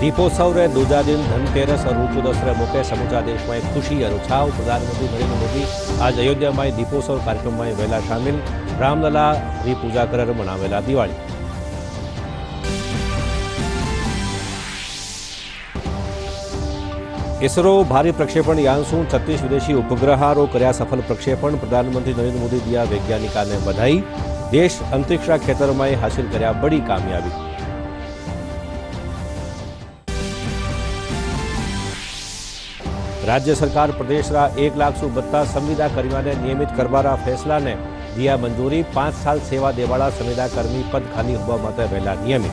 दीपोत्सव रे दूजा दिन धनतेरस और रूपचौदस रे मौके समूचा देश में खुशी और उत्साह। प्रधानमंत्री नरेंद्र मोदी आज अयोध्या में दीपोत्सव कार्यक्रम में वहेला शामिल। रामलला री पूजा कर मनावेला दिवाળી। इसरो भारी प्रक्षेपण यान शू 36 विदेशी उपग्रहारो कर्या सफल प्रक्षेपण। प्रधानमंत्री नरेंद्र मोदी दिया वैज्ञानिका ने बधाई। देश अंतरिक्ष क्षेत्र में हासिल कर्या बड़ी कामयाबी। राज्य सरकार प्रदेश रा 1 लाख सु बत्ता संविदा कर्मियों ने नियमित करवारा फैसला ने दिया मंजूरी। 5 साल सेवा देवाड़ा संविदा कर्मी पद खाली होवा माटे वहेला नियमित।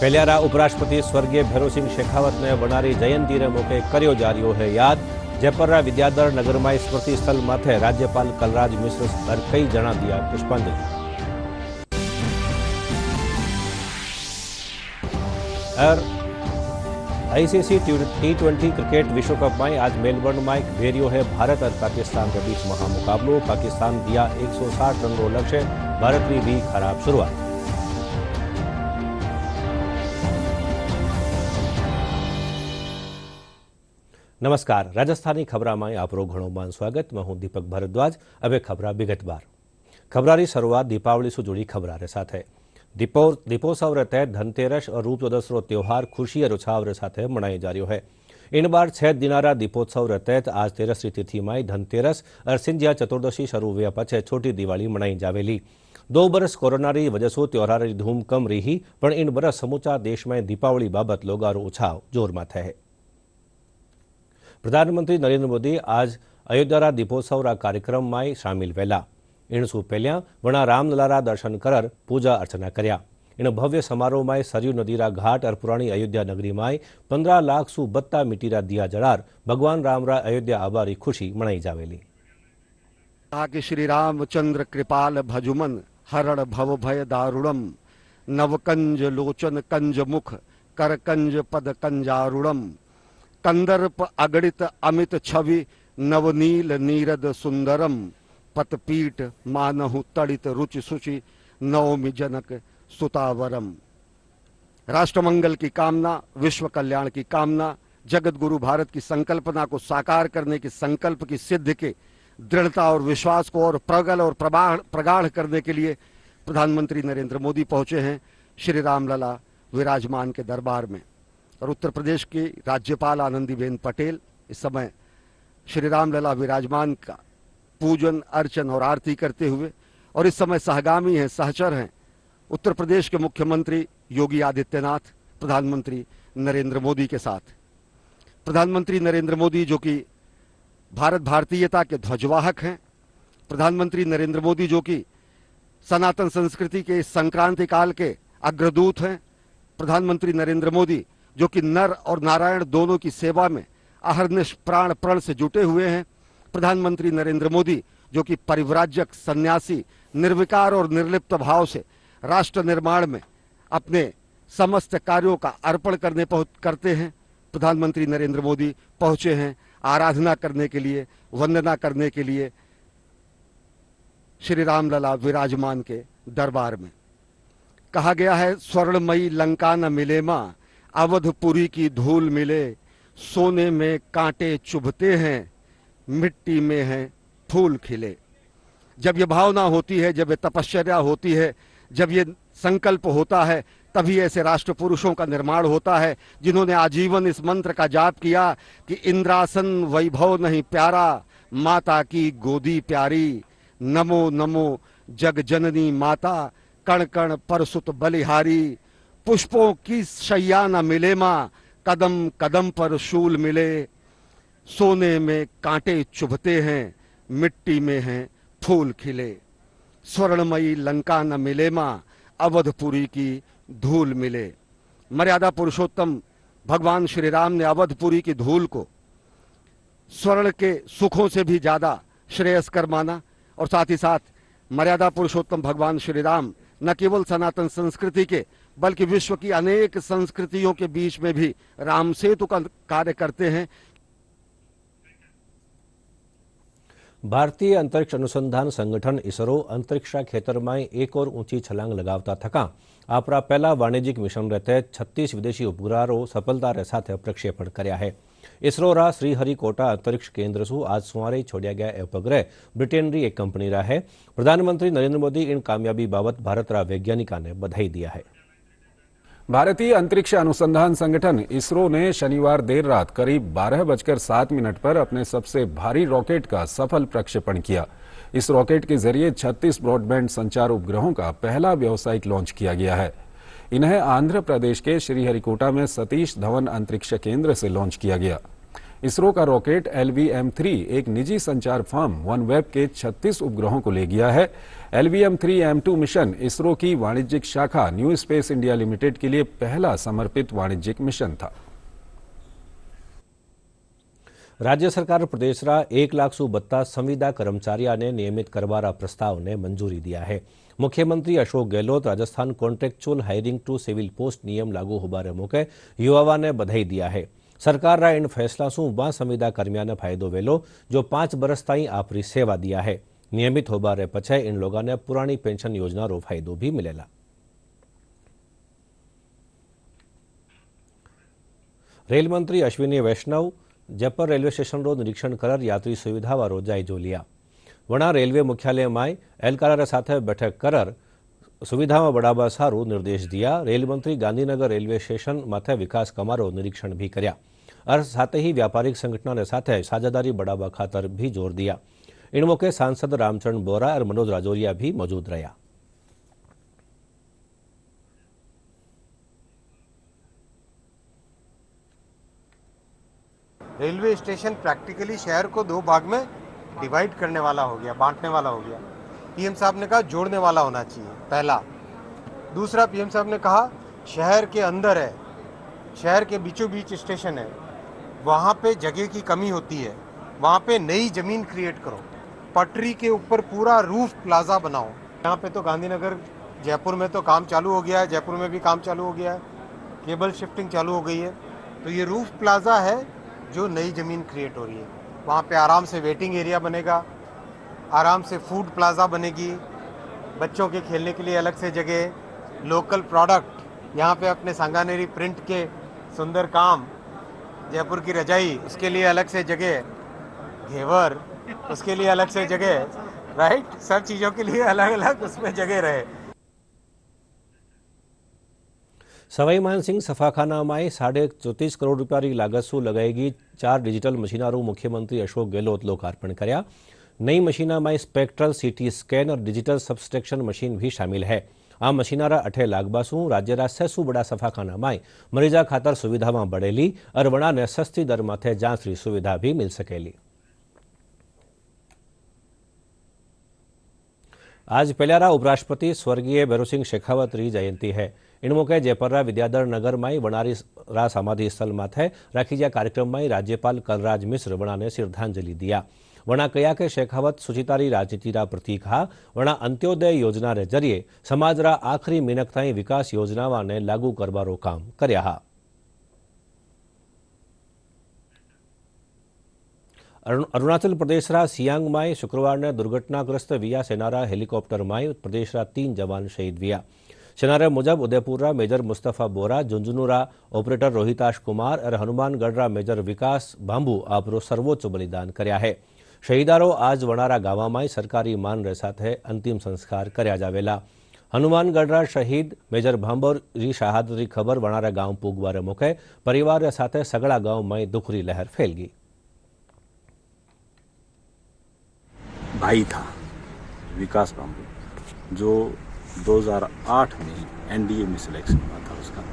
पहल्यारा उपराष्ट्रपति स्वर्गीय भैरों सिंह शेखावत ने वनारी जयंती रे मौके कर्यो जारियो है याद। जयपुर विद्याधर नगर में स्मृति स्थल माथे राज्यपाल कलराज मिश्र पर कई जना दिया पुष्पांजलि। और आईसीसी T20 क्रिकेट विश्व कप में आज मेलबर्न में भेरियो है भारत और पाकिस्तान के बीच महामुकाबलो। पाकिस्तान दिया 160 रन रो लक्ष्य। भारत की भी खराब शुरुआत। नमस्कार, राजस्थानी खबरा में आपरो घणो मान स्वागत। मैं हूं दीपक भारद्वाज। अब खबरा विगतवार। खबरारी शुरुआत दीपावली से जुड़ी खबरारे साथ है। दीपोत्सव रे तहत धनतेरस और रूपचौदस रो त्योहार खुशी और उत्साह रे साथ मनाई जा रही है। इन बार 6 दिनारा दीपोत्सव रे तहत आज तेरस री तिथि में धनतेरस और सिंधिया चतुर्दशी शुरू हुआ पछे छोटी दिवाળી मनाई जावेली। 2 बरस कोरोना री वजह से त्योहार री धूम कम रही, पण इन बरस समूचा देश में दीपावली बाबत लोगारो उत्साह जोर में है। प्रधानमंत्री नरेंद्र मोदी आज अयोध्या दीपोत्सव रा कार्यक्रम में शामिल वेला। इन सु पहलिया वणा रामलला दर्शन कर पूजा अर्चना कर्या। इन भव्य समारोह में सरयू नदीरा घाट और पुरानी अयोध्या नगरी में 15 लाख सु बत्ता मिटीरा दिया जड़ार भगवान रामरा अयोध्या आबारी खुशी मनाई जावेली। कहा कि श्री रामचंद्र कृपाल भजुमन हरण भव भय दारुणम नवकंज लोचन कंज मुख कर कंज पद कंजारुणम कंदर्प अगणित अमित छवि नवनील नीरद सुंदरम पतपीठ मानहु तड़ित रुचि सुचि नवमी जनक सुतावरम। राष्ट्रमंगल की कामना, विश्व कल्याण की कामना, जगत गुरु भारत की संकल्पना को साकार करने के संकल्प की सिद्धि के दृढ़ता और विश्वास को और प्रगल और प्रगाढ़ करने के लिए प्रधानमंत्री नरेंद्र मोदी पहुंचे हैं श्री रामलला विराजमान के दरबार में। और उत्तर प्रदेश की राज्यपाल आनंदीबेन पटेल इस समय श्री रामलला विराजमान का पूजन अर्चन और आरती करते हुए और इस समय सहगामी हैं, सहचर हैं उत्तर प्रदेश के मुख्यमंत्री योगी आदित्यनाथ प्रधानमंत्री नरेंद्र मोदी के साथ। प्रधानमंत्री नरेंद्र मोदी जो कि भारत भारतीयता के ध्वजवाहक हैं, प्रधानमंत्री नरेंद्र मोदी जो कि सनातन संस्कृति के संक्रांति काल के अग्रदूत हैं, प्रधानमंत्री नरेंद्र मोदी जो कि नर और नारायण दोनों की सेवा में अहर्निश प्राण प्रण से जुटे हुए हैं, प्रधानमंत्री नरेंद्र मोदी जो कि परिव्राजक सन्यासी निर्विकार और निर्लिप्त भाव से राष्ट्र निर्माण में अपने समस्त कार्यों का अर्पण करते हैं। प्रधानमंत्री नरेंद्र मोदी पहुंचे हैं आराधना करने के लिए, वंदना करने के लिए श्री रामलला विराजमान के दरबार में। कहा गया है स्वर्णमयी लंका न मिले मां अवधपुरी की धूल मिले, सोने में कांटे चुभते हैं मिट्टी में है फूल खिले। जब ये भावना होती है, जब ये तपश्चर्या होती है, जब ये संकल्प होता है, तभी ऐसे राष्ट्र पुरुषों का निर्माण होता है जिन्होंने आजीवन इस मंत्र का जाप किया कि इंद्रासन वैभव नहीं प्यारा, माता की गोदी प्यारी, नमो नमो जग जननी माता, कण कण परसुत बलिहारी, पुष्पों की शैया न मिले मां, कदम कदम पर शूल मिले, सोने में कांटे चुभते हैं मिट्टी में हैं फूल खिले, स्वर्णमयी लंका न मिले मां अवधपुरी की धूल मिले। मर्यादा पुरुषोत्तम भगवान श्री राम ने अवधपुरी की धूल को स्वर्ण के सुखों से भी ज्यादा श्रेयस्कर माना और साथ ही साथ मर्यादा पुरुषोत्तम भगवान श्री राम न केवल सनातन संस्कृति के बल्कि विश्व की अनेक संस्कृतियों के बीच में भी राम सेतु का कार्य करते हैं। भारतीय अंतरिक्ष अनुसंधान संगठन इसरो अंतरिक्षा खेतर में एक और ऊंची छलांग लगावता थका आपरा पहला वाणिज्यिक मिशन रे तहत 36 विदेशी उपग्रहों सफलता रे साथ प्रक्षेपण कर्या है। इसरो रा श्रीहरिकोटा अंतरिक्ष केंद्र सु आज सवारे छोड़ा गया यह उपग्रह ब्रिटेन री एक कंपनी रा है। प्रधानमंत्री नरेंद्र मोदी इन कामयाबी बाबत भारत रा वैज्ञानिका ने बधाई दिया है। भारतीय अंतरिक्ष अनुसंधान संगठन इसरो ने शनिवार देर रात करीब 12:07 पर अपने सबसे भारी रॉकेट का सफल प्रक्षेपण किया। इस रॉकेट के जरिए 36 ब्रॉडबैंड संचार उपग्रहों का पहला व्यावसायिक लॉन्च किया गया है। इन्हें आंध्र प्रदेश के श्रीहरिकोटा में सतीश धवन अंतरिक्ष केंद्र से लॉन्च किया गया। इसरो का रॉकेट LVM-3 एक निजी संचार फर्म OneWeb के 36 उपग्रहों को ले गया है। LVM-3M2 मिशन इसरो की वाणिज्यिक शाखा न्यू स्पेस इंडिया लिमिटेड के लिए पहला समर्पित वाणिज्यिक मिशन था। राज्य सरकार प्रदेश रा 1 लाख सु बत्ता संविदा कर्मचारियों ने नियमित करवारा प्रस्ताव ने मंजूरी दिया है। मुख्यमंत्री Ashok Gehlot Rajasthan contractual hiring to civil post नियम लागू होबारे मौके युवाओं ने बधाई दिया है। सरकार रा इन फैसला सु वा संविदा कर्मियों ने फायदो वेलो जो 5 बरस ताई आपरी सेवा दिया है। नियमित होबारे पछे इन लोगों ने पुरानी पेंशन योजना रो फायदो भी मिलेला। रेल मंत्री अश्विनी वैष्णव जयपुर रेलवे स्टेशन रो निरीक्षण कर यात्री सुविधा वारो जायजो लिया। वणा रेलवे मुख्यालय में एहलकारों साथ बैठक कर सुविधा में बढ़ावा सारू निर्देश दिया। रेल मंत्री गांधीनगर रेलवे स्टेशन माथे विकास कमारो निरीक्षण भी कर्या और साथ ही व्यापारिक संगठनों ने साथ साझेदारी बढ़ावा खातर भी जोर दिया। इन मौके सांसद रामचरण बोरा और मनोज राजौरिया भी मौजूद रहा। रेलवे स्टेशन प्रैक्टिकली शहर को 2 भाग में डिवाइड करने वाला हो गया, बांटने वाला हो गया। पीएम साहब ने कहा जोड़ने वाला होना चाहिए, पहला। दूसरा, पीएम साहब ने कहा शहर के अंदर है, शहर के बीचों बीच स्टेशन है, वहाँ पे जगह की कमी होती है, वहाँ पे नई जमीन क्रिएट करो, पटरी के ऊपर पूरा रूफ प्लाजा बनाओ। यहाँ पे तो गांधीनगर जयपुर में तो काम चालू हो गया है, जयपुर में भी काम चालू हो गया है, केबल शिफ्टिंग चालू हो गई है। तो ये रूफ प्लाजा है जो नई जमीन क्रिएट हो रही है। वहाँ पे आराम से वेटिंग एरिया बनेगा, आराम से फूड प्लाजा बनेगी, बच्चों के खेलने के लिए अलग से जगह, लोकल प्रोडक्ट, यहाँ पे अपने सांगानेरी प्रिंट के सुंदर काम, जयपुर की रजाई उसके लिए अलग से जगह, घेवर उसके लिए अलग से जगह, राइट, सब चीज़ों के लिए अलग अलग उसमें जगह रहे। सवाई मानसिंह सफाखाना में 34.5 करोड़ रुपया की लागत से लगाएगी 4 डिजिटल मशीनों मुख्यमंत्री अशोक गहलोत लोकार्पण कर्या। नई मशीना में स्पेक्ट्रल CT स्केन और डिजिटल सबस्ट्रेक्शन मशीन भी शामिल है। आ मशीनारा 8 लागबासू राज्य सेसू बड़ा सफाखाना में मरीजा खातर सुविधा में बढ़ेली और वणा ने सस्ती दर माथे जांच की सुविधा भी मिल सकेली। आज पहल्यारा उपराष्ट्रपति स्वर्गीय भैरों सिंह शेखावत री जयंती है। इन मौके जयपुर विद्याधर नगर में वणारी रा समाधि स्थल माथे राखी गया कार्यक्रम में राज्यपाल कलराज मिश्र वणा ने श्रद्धांजलि दिया। वणा कहा कि शेखावत सुचितारी राजनीति रा प्रतीक हा। वणा अंत्योदय योजना रे जरिए समाज रा आखरी मिनक ताई विकास योजनाओं ने लागू करवारो काम कर्या हा। अरुणाचल प्रदेश रा सियांग में शुक्रवार ने दुर्घटनाग्रस्त विया सेनारा हेलिकॉप्टर में प्रदेश रा 3 जवान शहीद विया। सेनारा मुजब उदयपुर रा मेजर मुस्तफा बोरा, झुंझुनू रा ऑपरेटर रोहिताश कुमार और हनुमानगढ़ रा मेजर विकास बांबू आपरो सर्वोच्च बलिदान कर्या है। शहीदारो आज वणारा गावा में सरकारी मान रे साथे अंतिम संस्कार कर्या जावेला। हनुमानगढ़ रा शहीद मेजर भांबर री शहादत री खबर वणारा गांव पूगवारे मौके परिवार रे साथे सगड़ा गांव में दुख री लहर फैल गई। भाई था विकास बांबू, जो 2008 में NDA में सिलेक्शन हुआ था उसका,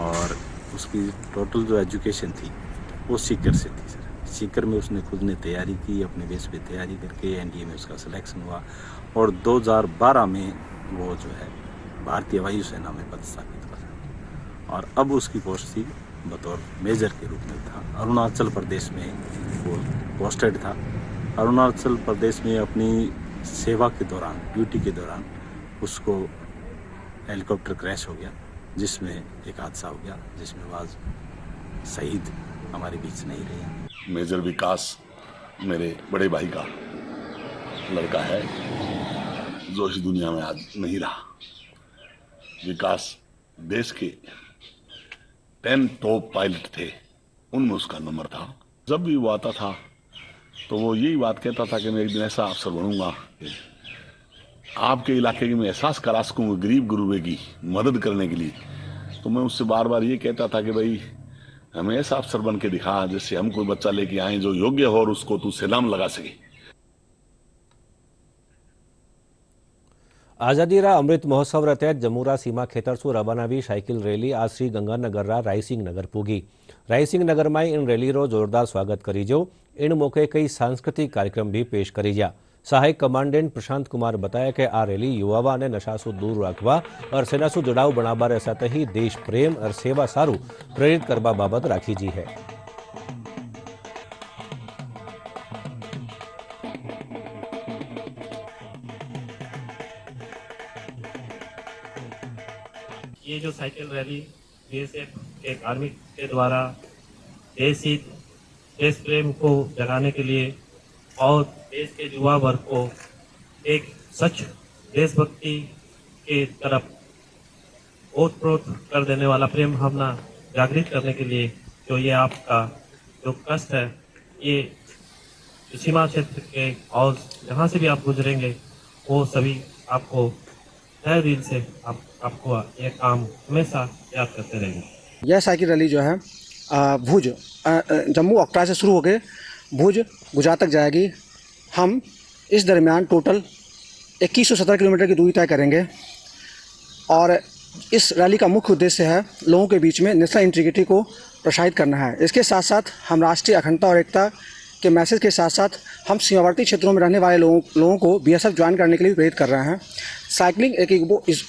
और उसकी टोटल जो एजुकेशन थी वो सीकर से थी सर। सीकर में उसने खुद ने तैयारी की, अपने बेस पे तैयारी करके NDA में उसका सिलेक्शन हुआ और 2012 में वो जो है भारतीय वायुसेना में पदस्थापित हुआ और अब उसकी पोस्ट थी बतौर मेजर के रूप में था। अरुणाचल प्रदेश में वो पोस्टेड था। अरुणाचल प्रदेश में अपनी सेवा के दौरान, ड्यूटी के दौरान उसको हेलीकॉप्टर क्रैश हो गया, जिसमें एक हादसा हो गया, जिसमें वो आज शहीद हमारे बीच नहीं रहे। मेजर विकास मेरे बड़े भाई का लड़का है जो इस दुनिया में आज नहीं रहा। विकास देश के 10 टॉप पायलट थे, उनमें उसका नंबर था। जब भी वो आता था तो वो यही बात कहता था कि मैं एक दिन ऐसा अफसर बनूंगा आपके इलाके की मैं एहसास करा सकूंगा गरीब गुरुबे की मदद करने के लिए। तो मैं उससे बार बार ये कहता था कि भाई हमें ऐसा अफसर बन के दिखा जैसे हम कोई बच्चा लेके आए जो योग्य हो और उसको तू सलाम लगा सके। આઝાદીરા અમૃત મહોત્સવ તહેત જમુરા સીમા ખેતરસુ રવાનાવી સાયકલ રેલી आज श्री गंगानगररा रायसिंग नगर पूगी। रायसिंग नगर में इन रेलीरो जोरदार स्वागत करी जो इन मौके कई सांस्कृतिक कार्यक्रम भी पेश करी जा। सहायक कमांडेंट प्रशांत कुमार बताया कि आ रेली युवा ने नशासु दूर रखवा और सेनासु जुड़ाव बनावा साथ ही देश प्रेम और सेवा सारू प्रेरित करवा बाबत राखी जी है। ये जो साइकिल रैली बीएसएफ के कार्मिक के द्वारा देश हित देश प्रेम को जगाने के लिए और देश के युवा वर्ग को एक सच देशभक्ति के तरफ ओतप्रोत कर देने वाला प्रेम भावना जागृत करने के लिए जो ये आपका जो कष्ट है ये सीमा क्षेत्र के और जहाँ से भी आप गुजरेंगे वो सभी आपको तहे दिल से आपको ये काम हमेशा याद करते रहेंगे। यह साइकिल रैली जो है भुज जम्मू अकटा से शुरू होकर भुज गुजरात तक जाएगी। हम इस दरमियान टोटल 2117 किलोमीटर की दूरी तय करेंगे और इस रैली का मुख्य उद्देश्य है लोगों के बीच में नेशनल इंटीग्रिटी को प्रोत्साहित करना है। इसके साथ साथ हम राष्ट्रीय अखंडता और एकता के मैसेज के साथ साथ हम सीमावर्ती क्षेत्रों में रहने वाले लोगों को बीएसएफ ज्वाइन करने के लिए भी प्रेरित कर रहे हैं। साइकिलिंग एक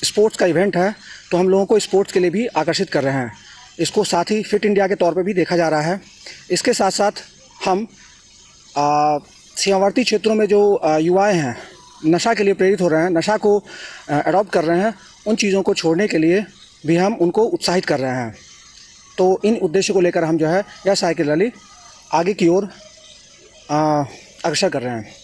स्पोर्ट्स का इवेंट है तो हम लोगों को स्पोर्ट्स के लिए भी आकर्षित कर रहे हैं। इसको साथ ही फिट इंडिया के तौर पे भी देखा जा रहा है। इसके साथ साथ हम सीमावर्ती क्षेत्रों में जो युवाएं हैं नशा के लिए प्रेरित हो रहे हैं, नशा को अडॉप्ट कर रहे हैं, उन चीज़ों को छोड़ने के लिए भी हम उनको उत्साहित कर रहे हैं। तो इन उद्देश्य को लेकर हम जो है यह साइकिल रैली आगे की ओर अग्रसर कर रहे हैं।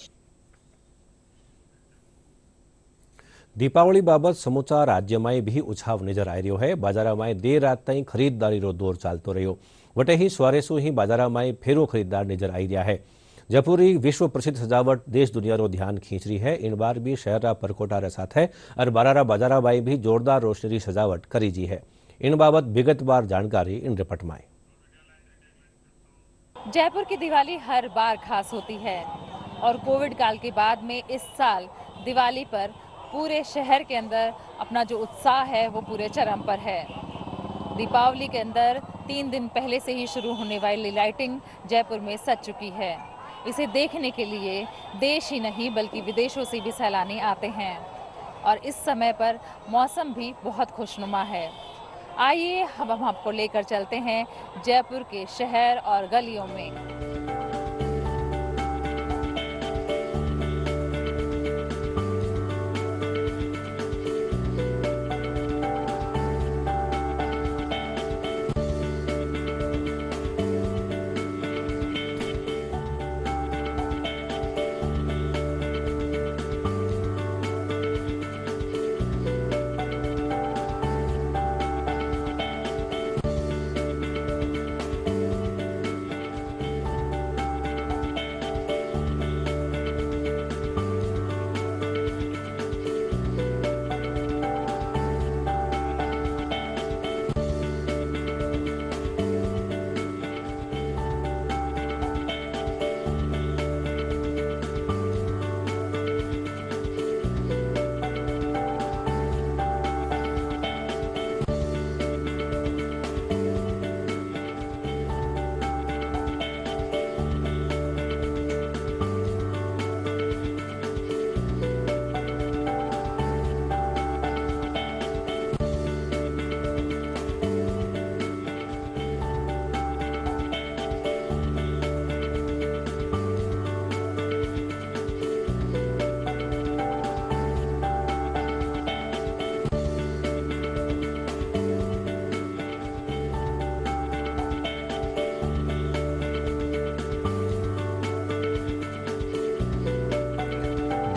दीपावली बाबत समूचा राज्य में भी उत्साह नजर आ रही है। बाजार में देर रात तई खरीददारी रो दौर चलतो रह्यो। वटे ही सवारेसु ही बाजार में फेरो खरीददार नजर आई रहा है। जयपुरी विश्व प्रसिद्ध सजावट देश दुनिया रो ध्यान खींच रही है। इन बार भी शहर परकोटा साथ है और बारारा बाजारा में भी जोरदार रोशनी सजावट करी जी है। इन बाबत विगतवार जानकारी इन रिपोर्ट में। जयपुर की दिवाली हर बार खास होती है और कोविड काल के बाद में इस साल दिवाली पर पूरे शहर के अंदर अपना जो उत्साह है वो पूरे चरम पर है। दीपावली के अंदर 3 दिन पहले से ही शुरू होने वाली लाइटिंग जयपुर में सज चुकी है। इसे देखने के लिए देश ही नहीं बल्कि विदेशों से भी सैलानी आते हैं और इस समय पर मौसम भी बहुत खुशनुमा है। आइए हम आपको लेकर चलते हैं जयपुर के शहर और गलियों में।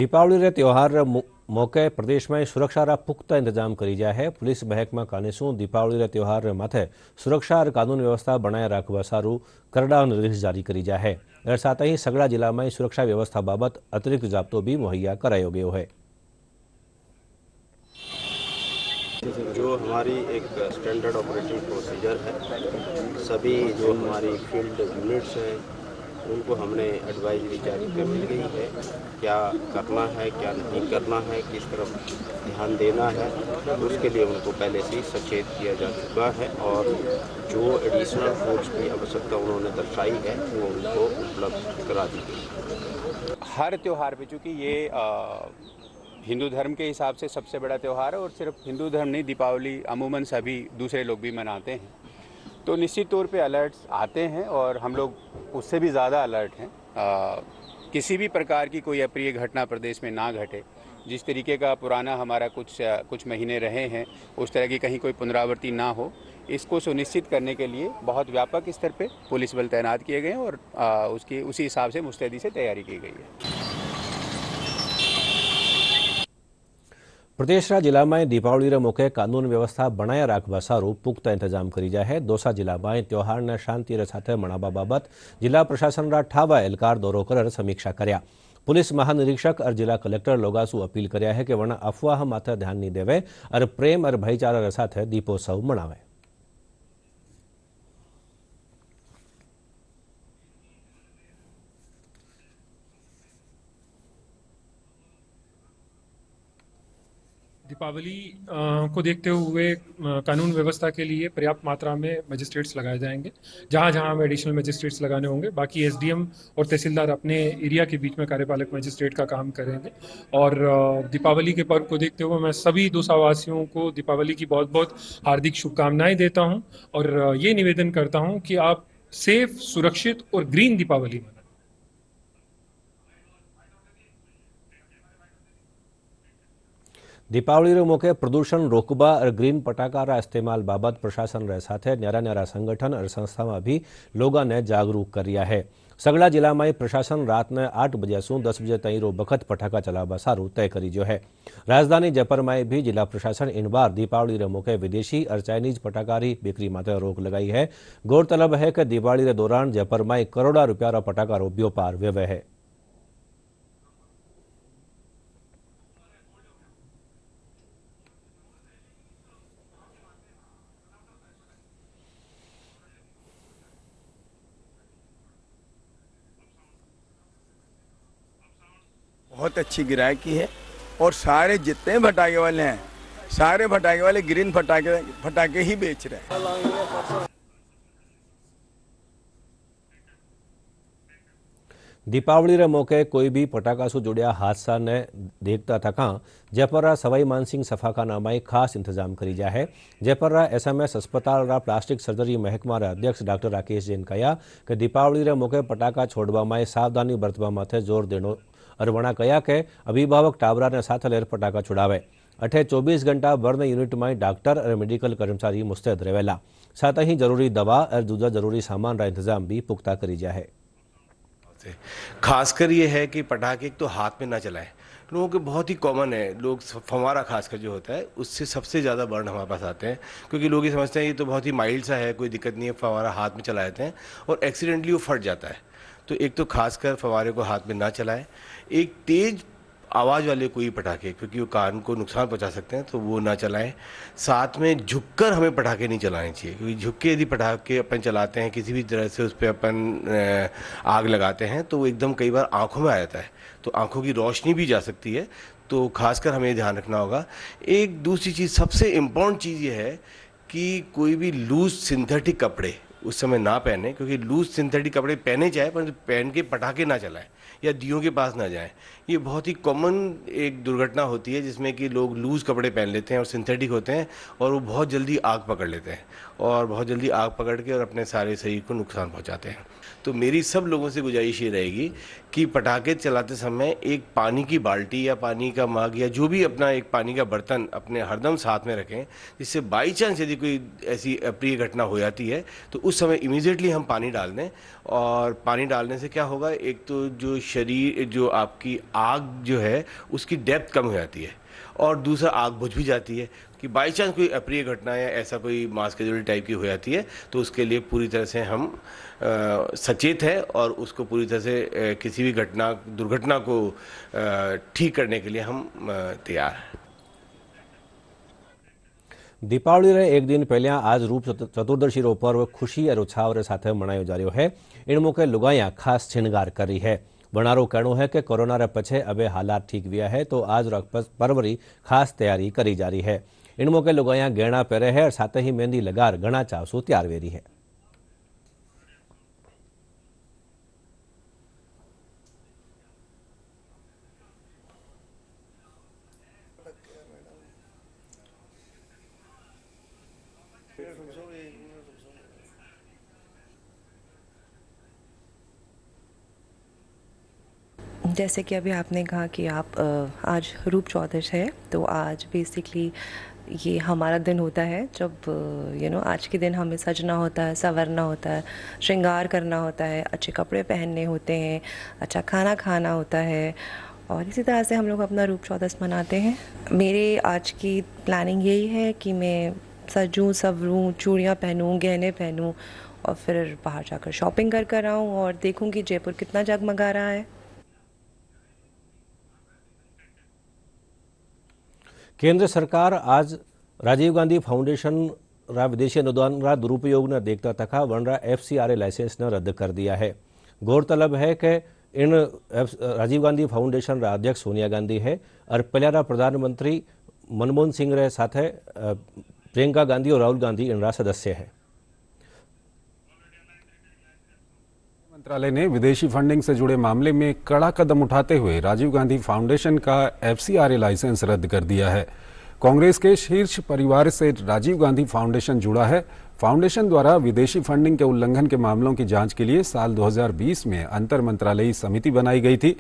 दीपावली रे त्योहार मौके प्रदेश में सुरक्षा रा पुख्ता इंतजाम करी जाए है। पुलिस महकमा कानीसू दीपावली रे त्योहार माथे सुरक्षा और कानून व्यवस्था बनाए राखवा सारू करड़ा निर्देश जारी करी जाए है। और साथ ही सगड़ा जिला में सुरक्षा व्यवस्था बाबत अतिरिक्त जाब्तो भी मुहैया करायो गयो है। जो हमारी एक स्टैंडर्ड ऑपरेटिंग प्रोसीजर है, सभी जो हमारी फील्ड यूनिट्स हैं उनको हमने एडवाइजरी जारी कर दी गई है, क्या करना है क्या नहीं करना है, किस तरफ ध्यान देना है, उसके लिए उनको पहले से ही सचेत किया जा चुका है और जो एडिशनल फोर्स की आवश्यकता उन्होंने दर्शाई है वो उनको उपलब्ध करा दी गई। हर त्यौहार पे चूँकि ये हिंदू धर्म के हिसाब से सबसे बड़ा त्यौहार है और सिर्फ हिंदू धर्म नहीं, दीपावली अमूमन सभी दूसरे लोग भी मनाते हैं, तो निश्चित तौर पे अलर्ट्स आते हैं और हम लोग उससे भी ज़्यादा अलर्ट हैं। किसी भी प्रकार की कोई अप्रिय घटना प्रदेश में ना घटे। जिस तरीके का पुराना हमारा कुछ महीने रहे हैं उस तरह की कहीं कोई पुनरावृत्ति ना हो, इसको सुनिश्चित करने के लिए बहुत व्यापक स्तर पे पुलिस बल तैनात किए गए हैं और उसी हिसाब से मुस्तैदी से तैयारी की गई है। प्रदेश जिला में दीपावली रे मौके कानून व्यवस्था बनाए राखवा सारू पुख्ता इंतजाम करी जाए है। दौसा जिला में त्योहार ने शांति रे साथे मनावा बाबत जिला प्रशासन रा ठावा एहलकार दौरो कर समीक्षा कर्या। पुलिस महानिरीक्षक और जिला कलेक्टर लोगासू अपील कर्या है कि वण अफवाह माथे ध्यान नहीं देवे और प्रेम और भाईचारा रे साथे दीपोत्सव मनावे। दीपावली को देखते हुए कानून व्यवस्था के लिए पर्याप्त मात्रा में मजिस्ट्रेट्स लगाए जाएंगे। जहां जहां हमें एडिशनल मजिस्ट्रेट्स लगाने होंगे, बाकी एसडीएम और तहसीलदार अपने एरिया के बीच में कार्यपालक मजिस्ट्रेट का काम करेंगे। और दीपावली के पर्व को देखते हुए मैं सभी दौसावासियों को दीपावली की बहुत बहुत हार्दिक शुभकामनाएं देता हूं और ये निवेदन करता हूं कि आप सेफ, सुरक्षित और ग्रीन दीपावली मनाएं। दीपावली रे मौके प्रदूषण रोकबा और ग्रीन पटाखा रा इस्तेमाल बाबत प्रशासन रे साथे न्यारा न्यारा संगठन और संस्था में भी लोगों ने जागरूक करिया है। सगड़ा जिला में प्रशासन रात ने 8 बजे से 10 बजे तई रो बखत पटाखा चलावा सारू तय करी जो है। राजधानी जयपुर में भी जिला प्रशासन इन बार दीपावली रे मौके विदेशी और चाइनीज पटाखारी बिक्री माथे रोक लगाई है। गौरतलब है कि दीपावली रे दौरान जयपुर में करोड़ा रुपया रा पटाखा रो व्यापार व्यवय है। बहुत अच्छी गिराकी है और सारे जितने पटाखे वाले हैं, सारे पटाखे वाले ग्रीन पटाखे ही बेच रहे हैं। दीपावली रे मौके कोई भी पटाखा से जुड़िया हादसा ने देखता थका जयपुर सवाई मानसिंह सफाखाना में खास इंतजाम करी जाए है। जयपुर एसएमएस अस्पताल रा प्लास्टिक सर्जरी महकमा अध्यक्ष डॉक्टर राकेश जैन कहा कि दीपावली रे मौके पटाखा छोड़वा में सावधानी बरतवा माथे जोर देनो और वणा कहा कि अभिभावक टाबरा ने साथ लेर पटाखा छुड़ावे। अठे 24 घंटा बर्न यूनिट में डॉक्टर और मेडिकल कर्मचारी मुस्तैद रहेला। साथ ही जरूरी दवा और दूसरा जरूरी सामान रा इंतजाम भी पुख्ता करी जाए। खासकर ये है कि पटाखे तो हाथ में ना चलाएं। लोगों के बहुत ही कॉमन है, लोग फव्वारा खासकर जो होता है उससे सबसे ज़्यादा बर्न हमारे पास आते हैं, क्योंकि लोग ये समझते हैं ये तो बहुत ही माइल्ड सा है, कोई दिक्कत नहीं है, फव्वारा हाथ में चला देते हैं और एक्सीडेंटली वो फट जाता है। तो एक तो खासकर फव्वारे को हाथ में ना चलाएं। एक तेज आवाज़ वाले कोई पटाखे, क्योंकि वो कान को नुकसान पहुंचा सकते हैं, तो वो ना चलाएं। साथ में झुककर हमें पटाखे नहीं चलाने चाहिए, क्योंकि झुक के यदि पटाखे अपन चलाते हैं, किसी भी तरह से उस पर अपन आग लगाते हैं तो वो एकदम कई बार आंखों में आ जाता है, तो आंखों की रोशनी भी जा सकती है। तो खासकर हमें ध्यान रखना होगा। एक दूसरी चीज़, सबसे इम्पोर्टेंट चीज़ ये है कि कोई भी लूज सिंथेटिक कपड़े उस समय ना पहने, क्योंकि लूज सिंथेटिक कपड़े पहने जाए पर पहन के पटाखे ना चलाएं या दियों के पास ना जाएं। ये बहुत ही कॉमन एक दुर्घटना होती है जिसमें कि लोग लूज़ कपड़े पहन लेते हैं और सिंथेटिक होते हैं और वो बहुत जल्दी आग पकड़ लेते हैं और बहुत जल्दी आग पकड़ के और अपने सारे शरीर को नुकसान पहुंचाते हैं। तो मेरी सब लोगों से गुजारिश ये रहेगी कि पटाखे चलाते समय एक पानी की बाल्टी या पानी का मग या जो भी अपना एक पानी का बर्तन अपने हरदम साथ में रखें, जिससे बाई चांस यदि कोई ऐसी अप्रिय घटना हो जाती है तो उस समय इमीडिएटली हम पानी डाल दें। और पानी डालने से क्या होगा, एक तो जो शरीर जो आपकी आग जो है उसकी डेप्थ कम हो जाती है और दूसरा आग बुझ भी जाती है कि बाई चांस कोई अप्रिय घटना या ऐसा कोई मास कैजुअलिटी टाइप की हो जाती है तो उसके लिए पूरी तरह से हम सचेत हैं और उसको पूरी तरह से किसी भी दुर्घटना को ठीक करने के लिए हम तैयार हैं। दीपावली रे एक दिन पहले आज रूप चतुर्दशी रो पर्व खुशी और उत्साह रे साथे मनायो जा रह्यो है। इन मौके लुगाइयां खास श्रृंगार करी है। बनारो कहणो है कि कोरोना रे पछे अबे हालात ठीक हुआ है तो आज पर्व री खास तैयारी करी जा रही है। इन मौके लुगाइयां गहना पहरे है और साथ ही मेहंदी लगार घना चावसू तैयार वेरी है। जैसे कि अभी आपने कहा कि आप आज रूप चौदस है तो आज बेसिकली ये हमारा दिन होता है जब आज के दिन हमें सजना होता है, संवरना होता है, श्रृंगार करना होता है, अच्छे कपड़े पहनने होते हैं, अच्छा खाना खाना होता है और इसी तरह से हम लोग अपना रूप चौदस मनाते हैं। मेरे आज की प्लानिंग यही है कि मैं सजूं संवरूं, चूड़ियाँ पहनूं, गहने पहनूं और फिर बाहर जाकर शॉपिंग कर आऊँ और देखूं कि जयपुर कितना जगमगा रहा है। केंद्र सरकार आज राजीव गांधी फाउंडेशन रा विदेशी अनुदान रा दुरुपयोग न देखता तका वनरा FCRA लाइसेंस न रद्द कर दिया है। गौरतलब है कि इन राजीव गांधी फाउंडेशन रा अध्यक्ष सोनिया गांधी है और पहला प्रधानमंत्री मनमोहन सिंह रे साथे प्रियंका गांधी और राहुल गांधी इनरा सदस्य है। मंत्रालय ने विदेशी फंडिंग से जुड़े मामले में कड़ा कदम उठाते हुए राजीव गांधी फाउंडेशन का FCRA लाइसेंस रद्द कर दिया है। कांग्रेस के शीर्ष परिवार से राजीव गांधी फाउंडेशन जुड़ा है। फाउंडेशन द्वारा विदेशी फंडिंग के उल्लंघन के मामलों की जांच के लिए साल 2020 में अंतर मंत्रालयी समिति बनाई गई थी।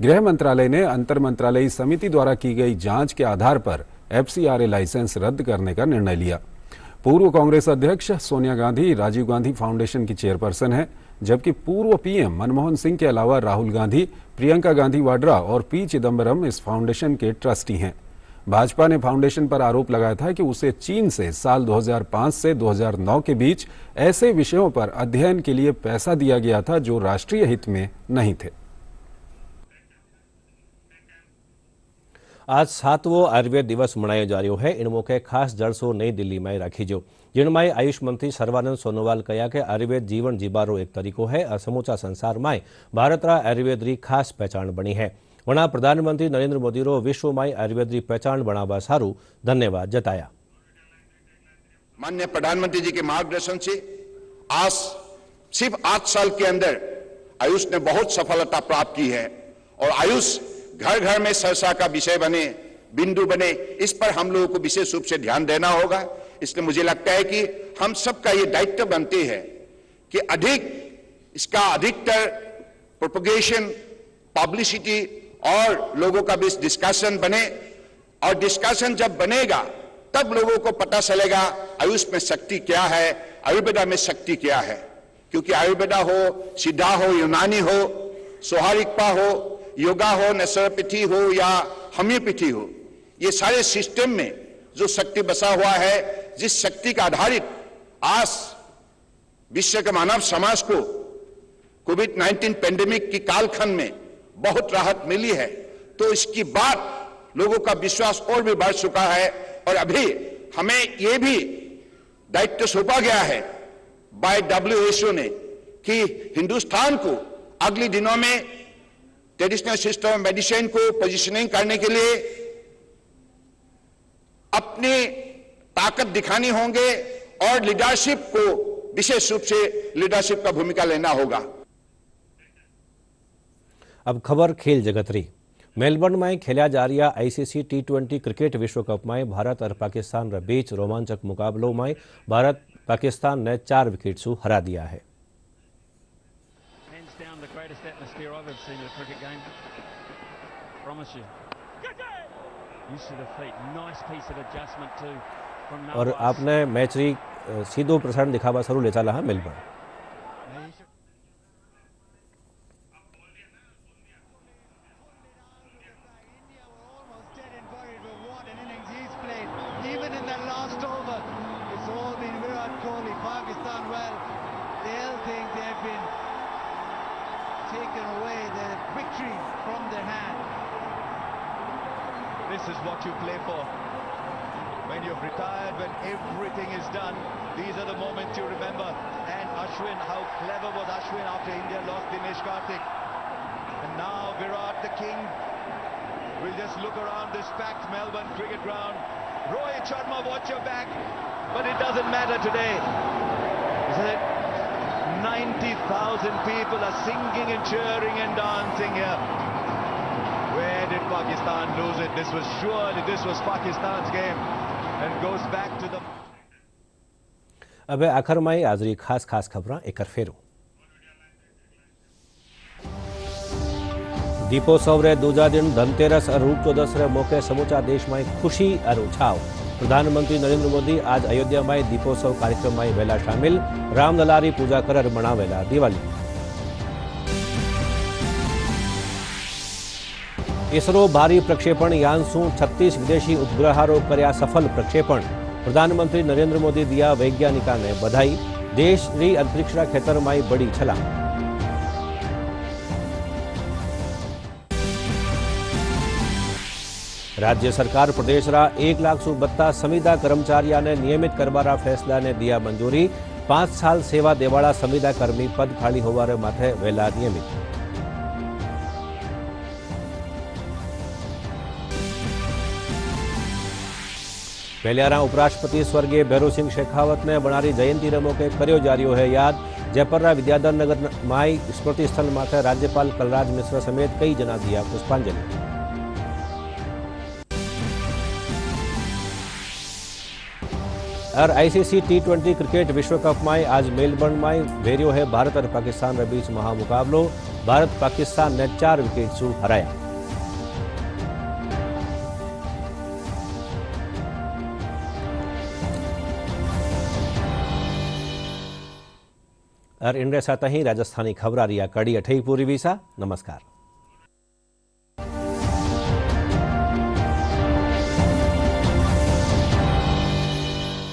गृह मंत्रालय ने अंतर मंत्रालयी समिति द्वारा की गई जांच के आधार पर FCRA लाइसेंस रद्द करने का निर्णय लिया। पूर्व कांग्रेस अध्यक्ष सोनिया गांधी राजीव गांधी फाउंडेशन की चेयरपर्सन है, जबकि पूर्व PM मनमोहन सिंह के अलावा राहुल गांधी, प्रियंका गांधी वाड्रा और P चिदम्बरम इस फाउंडेशन के ट्रस्टी हैं। भाजपा ने फाउंडेशन पर आरोप लगाया था कि उसे चीन से साल 2005 से 2009 के बीच ऐसे विषयों पर अध्ययन के लिए पैसा दिया गया था जो राष्ट्रीय हित में नहीं थे। आज 7वो आयुर्वेद दिवस मनायो जा रह्यो है। इन मौके खास जलसो नई दिल्ली में राखी जो जिनमें आयुष मंत्री सर्वानंद सोनोवाल कहा कि आयुर्वेद जीवन जीवारो एक तरीको है और समूचा संसार में भारत रा आयुर्वेद री खास पहचान बनी है। वना प्रधानमंत्री नरेंद्र मोदी रो विश्व में आयुर्वेद री पहचान बनावा सारू धन्यवाद जताया। माननीय प्रधानमंत्री जी के मार्गदर्शन से आज सिर्फ 8 साल के अंदर आयुष ने बहुत सफलता प्राप्त की है और आयुष घर घर में चर्चा का विषय बने, बिंदु बने, इस पर हम लोगों को विशेष रूप से ध्यान देना होगा। इसलिए मुझे लगता है कि हम सबका ये दायित्व बनते हैं कि इसका अधिकतर प्रोपगेशन, पब्लिसिटी और लोगों का बीच डिस्कशन बने और डिस्कशन जब बनेगा तब लोगों को पता चलेगा आयुष में शक्ति क्या है, आयुर्वेदा में शक्ति क्या है। क्योंकि आयुर्वेदा हो, सिद्धा हो, यूनानी हो, सौहार्दिकता हो, योगा हो, नेचुरोपैथी हो या होम्योपैथी हो, ये सारे सिस्टम में जो शक्ति बसा हुआ है, जिस शक्ति का आधारित आज विश्व के मानव समाज को कोविड-19 पेंडेमिक की कालखंड में बहुत राहत मिली है, तो इसकी बात लोगों का विश्वास और भी बढ़ चुका है। और अभी हमें यह भी दायित्व सौंपा गया है बाय WHO ने कि हिंदुस्तान को अगले दिनों में ट्रेडिशनल सिस्टम ऑफ मेडिसिन को पोजीशनिंग करने के लिए अपनी ताकत दिखानी होंगे और लीडरशिप को विशेष रूप से लीडरशिप का भूमिका लेना होगा। अब खबर खेल जगत री। मेलबर्न में खेला जा रहा ICC T20 क्रिकेट विश्व कप में भारत और पाकिस्तान के बीच रोमांचक मुकाबलों में भारत पाकिस्तान ने 4 विकेट से हरा दिया है। और आपने मैच री सीधो प्रसारण दिखावा शुरू ले चला है Melbourne. think they've been taken away the victory from their hand. This is what you play for. When you've retired, when everything is done, these are the moments you remember. And Ashwin, how clever was Ashwin after India lost Dinesh Karthik. And now Virat, the king, will just look around this packed Melbourne cricket ground. Rohit Sharma, watch your back. But it doesn't matter today. Isn't it? 90,000 people are singing and cheering and dancing here. Where did Pakistan lose it? This was Pakistan's game. And goes back to the... હવે આખરમાં હાજરી ખાસ ખબਰਾਂ acre ફેરો दीपोत्सव रे दूजा दिन धनतेरस और रूप चौदस रे मौके समूचा देश में खुशी और उत्साह। प्रधानमंत्री नरेंद्र मोदी आज अयोध्या में दीपोत्सव कार्यक्रम में वेला शामिल। रामललारी पूजा कर मनावेला दिवाली। इसरो भारी प्रक्षेपण यान सु 36 विदेशी उपग्रहारो कर्या सफल प्रक्षेपण। प्रधानमंत्री नरेंद्र मोदी दिया वैज्ञानिका ने बधाई। देश री अंतरिक्ष खेतर में बड़ी छलांग। राज्य सरकार प्रदेश रा 1,00,000 संविदा कर्मचारियों ने नियमित करवारा फैसला ने दिया मंजूरी। 5 साल सेवा देवाड़ा संविदा कर्मी पद खाली होवारे माथे वेला नियमित। पहलियारा उपराष्ट्रपति स्वर्गीय भैरू सिंह शेखावत ने बनारी जयंती रे मौके कर्यो जारियो है याद। जयपुर विद्याधर नगर माई स्मृति स्थल माथे राज्यपाल कलराज मिश्र समेत कई जना दिया पुष्पांजलि। और आईसीसी T20 क्रिकेट विश्व कप में आज मेलबर्न में वेरियो है भारत और पाकिस्तान के बीच महामुकाबलो। भारत पाकिस्तान ने 4 विकेट से हराया। और इनरे साथ ही राजस्थानी खबरारिया कड़ी अठई पूरी वीसा। नमस्कार।